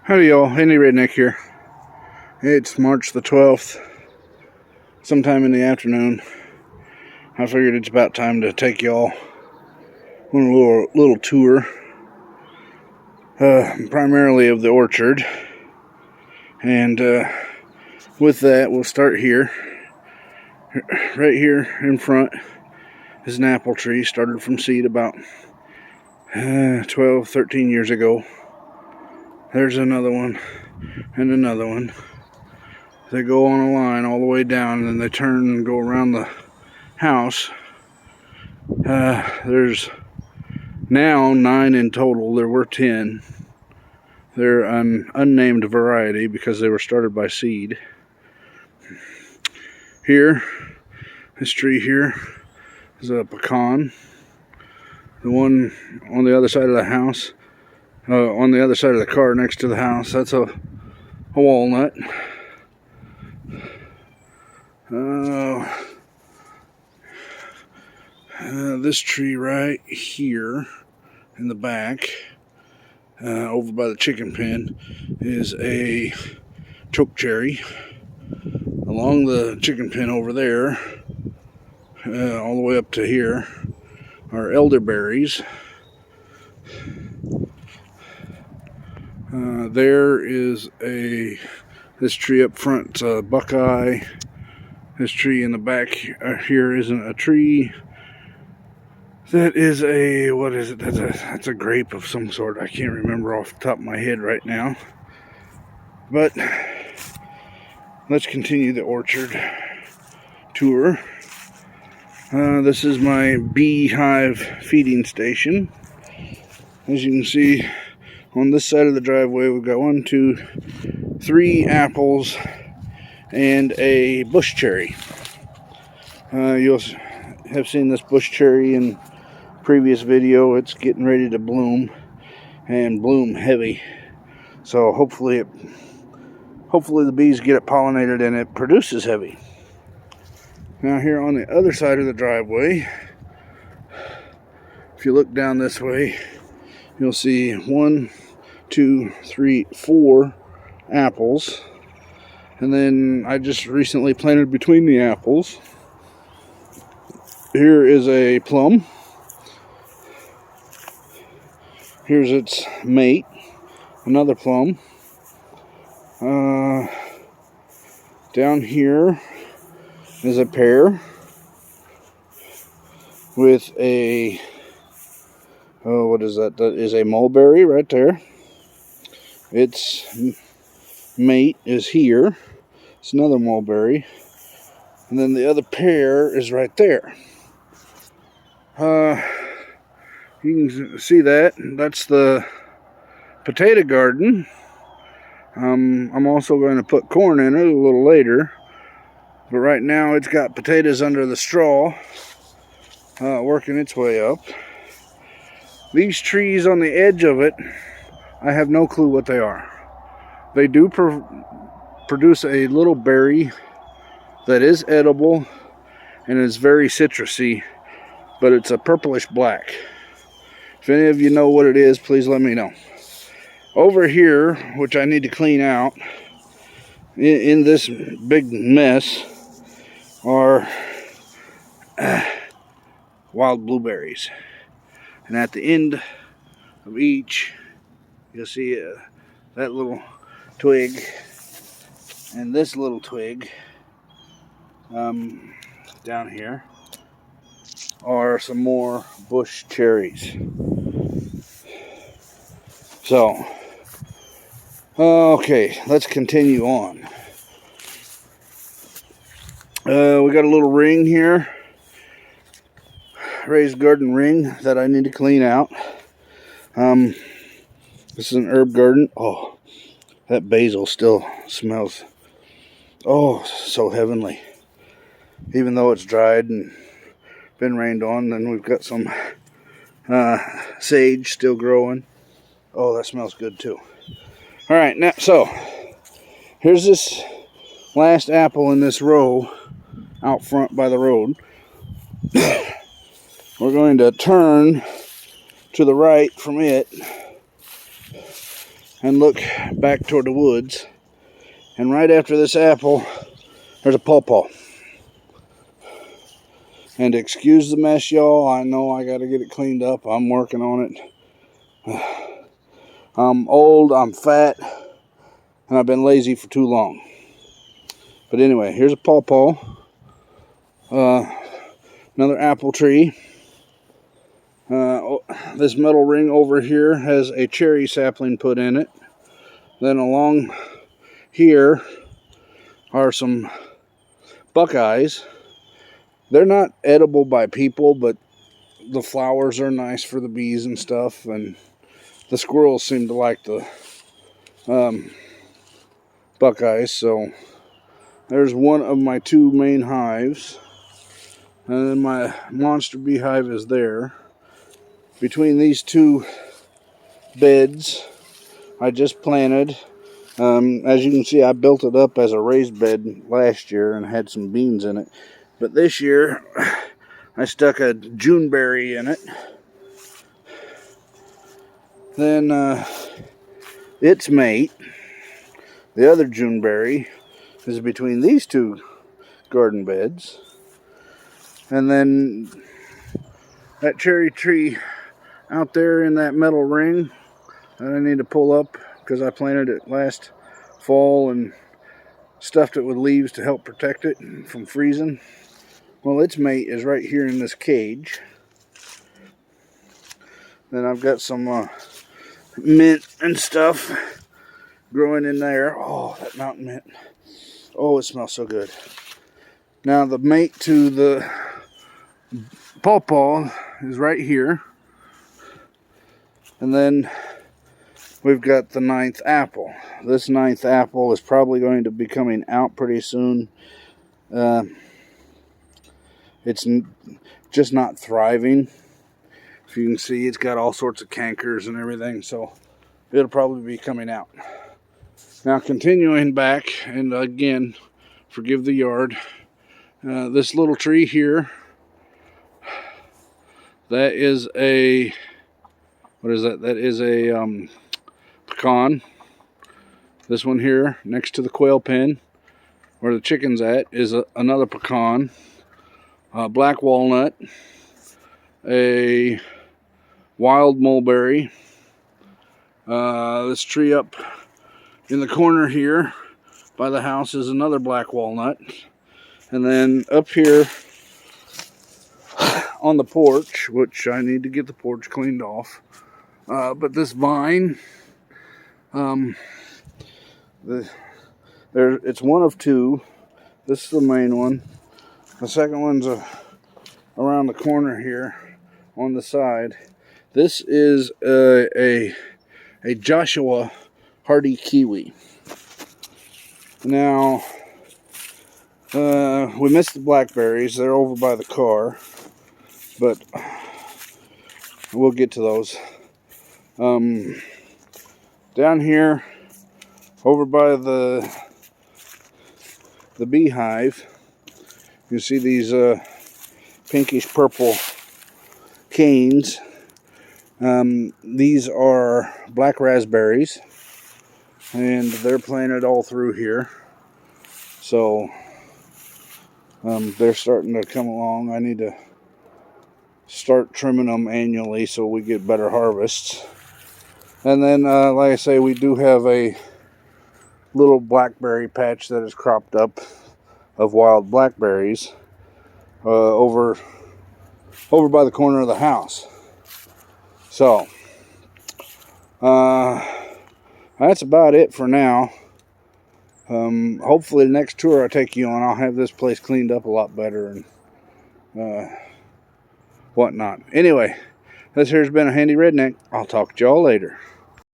Howdy y'all, Andy Redneck here. It's March the 12th, sometime in the afternoon. I figured it's about time to take y'all on a little tour, primarily of the orchard. And with that, we'll start here. Right here in front is an apple tree, started from seed about 12, 13 years ago. There's another one, and another one. They go on a line all the way down, and then they turn and go around the house. There's now 9 in total. There were 10. They're an unnamed variety because they were started by seed. Here, this tree here is a pecan. The one on the other side of the house, on the other side of the car next to the house, that's a walnut. This tree right here in the back, over by the chicken pen, is a chokecherry. Along the chicken pen over there, all the way up to here, are elderberries. There is this tree up front, buckeye. This tree in the back here isn't a tree. That is what is it? That's a grape of some sort. I can't remember off the top of my head right now. But let's continue the orchard tour. This is my beehive feeding station. As you can see, on this side of the driveway, we've got 1, 2, 3 apples and a bush cherry. You'll have seen this bush cherry in previous video. It's getting ready to bloom, and bloom heavy. So hopefully the bees get it pollinated and it produces heavy. Now here on the other side of the driveway, if you look down this way, you'll see 1, 2, 3, 4 apples. And then I just recently planted between the apples. Here is a plum. Here's its mate, another plum. Down here is a pear with a, what is that? That is a mulberry right there. Its mate is here. It's another mulberry. And then the other pear is right there. You can see that. That's the potato garden. I'm also going to put corn in it a little later. But right now it's got potatoes under the straw, working its way up. These trees on the edge of it, I have no clue what they are. They do produce a little berry that is edible and is very citrusy, but it's a purplish black. If any of you know what it is, please let me know. Over here, which I need to clean out, in this big mess, are wild blueberries. And at the end of each, you'll see that little twig and this little twig down here are some more bush cherries. So, okay, let's continue on. We got a little ring here, raised garden ring that I need to clean out. This is an herb garden. Oh, that basil still smells, oh, so heavenly. Even though it's dried and been rained on, then we've got some sage still growing. Oh, that smells good too. All right, now, so here's this last apple in this row out front by the road. We're going to turn to the right from it and look back toward the woods. And right after this apple, there's a pawpaw. And excuse the mess, y'all. I know I got to get it cleaned up. I'm working on it. I'm old, I'm fat, and I've been lazy for too long. But anyway, here's a pawpaw. Another apple tree. This metal ring over here has a cherry sapling put in it. Then along here are some buckeyes. They're not edible by people, but the flowers are nice for the bees and stuff, and the squirrels seem to like the buckeyes. So there's one of my two main hives, and then my monster beehive is there. Between these two beds I just planted, as you can see, I built it up as a raised bed last year and had some beans in it, but this year I stuck a Juneberry in it. Then its mate, the other Juneberry, is between these two garden beds. And then that cherry tree out there in that metal ring that I need to pull up because I planted it last fall and stuffed it with leaves to help protect it from freezing. Well, its mate is right here in this cage. Then I've got some mint and stuff growing in there. Oh, that mountain mint. Oh, it smells so good. Now the mate to the pawpaw is right here. And then we've got the 9th apple. This 9th apple is probably going to be coming out pretty soon. It's just not thriving. If you can see, it's got all sorts of cankers and everything, so it'll probably be coming out. Now continuing back, and again, forgive the yard, this little tree here, that is a, what is that? That is a pecan. This one here, next to the quail pen, where the chicken's at, is another pecan. Black walnut, a wild mulberry. This tree up in the corner here by the house is another black walnut. And then up here on the porch, which I need to get the porch cleaned off, but this vine, it's one of two. This is the main one. The second one's around the corner here on the side. This is a Joshua hardy kiwi. Now, we missed the blackberries. They're over by the car, but we'll get to those. Down here, over by the beehive, you see these pinkish purple canes. These are black raspberries, and they're planted all through here. So they're starting to come along. I need to start trimming them annually so we get better harvests. And then, like I say, we do have a little blackberry patch that is cropped up of wild blackberries over by the corner of the house. So that's about it for now. Hopefully the next tour I take you on, I'll have this place cleaned up a lot better and whatnot. Anyway, this here's been a Handy Redneck. I'll talk to y'all later.